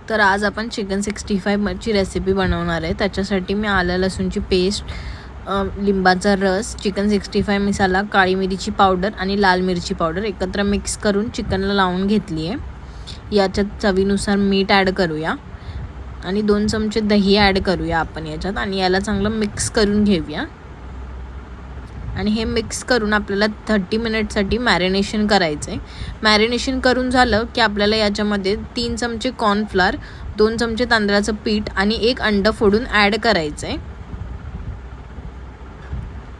तर आज आपण चिकन 65 ची रेसिपी बनवणार आहे। त्याच्यासाठी मी आलं लसूणची पेस्ट, लिंबाचा रस, चिकन 65 मसाला, काळी मिरची पावडर आणि लाल मिरची पावडर एकत्र मिक्स करून चिकनला लावून घेतली आहे। याच्यात चवीनुसार मीठ ॲड करूया आणि 2 चमचे दही ॲड करूया आपण याच्यात आणि याला चांगलं मिक्स करून घेऊया। आणि हे मिक्स करून आपल्याला 30 मिनिटसाठी मॅरिनेशन करायचं आहे। मॅरिनेशन करून झालं की आपल्याला याच्यामध्ये 3 चमचे कॉर्नफ्लोअर, 2 चमचे तांदळाचं पीठ आणि 1 अंड फोडून ॲड करायचं आहे।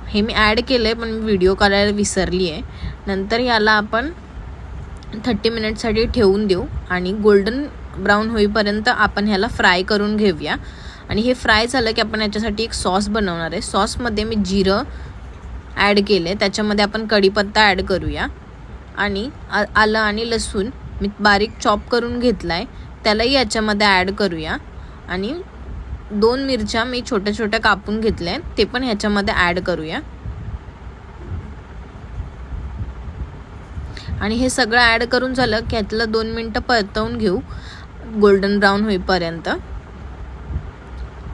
हे मी ॲड केलं आहे पण मी व्हिडिओ करायला विसरली आहे। नंतर याला आपण 30 मिनिटसाठी ठेवून देऊ आणि गोल्डन ब्राउन होईपर्यंत आपण ह्याला फ्राय करून घेऊया। आणि हे फ्राय झालं की आपण याच्यासाठी एक सॉस बनवणार आहे। सॉसमध्ये मी जिरं ॲड केले, त्याच्यामध्ये आपण कढीपत्ता ॲड करूया आणि आलं आणि लसूण मी बारीक चॉप करून घेतला आहे त्यालाही याच्यामध्ये ॲड करूया आणि 2 मिरच्या मी छोट्या छोट्या कापून घेतल्या आहेत ते पण ह्याच्यामध्ये ॲड करूया। आणि हे सगळं ॲड करून झालं की ह्यातला 2 मिनटं परतवून घेऊ गोल्डन ब्राउन होईपर्यंत।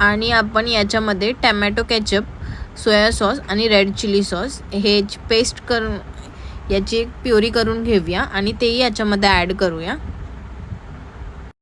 आणि आपण याच्यामध्ये टॅमॅटो केचप, सोया सॉस आणि रेड चिली सॉस हे पेस्ट करून याची एक प्युरी करून घेऊया आणि तेही याच्यामध्ये ॲड करूया।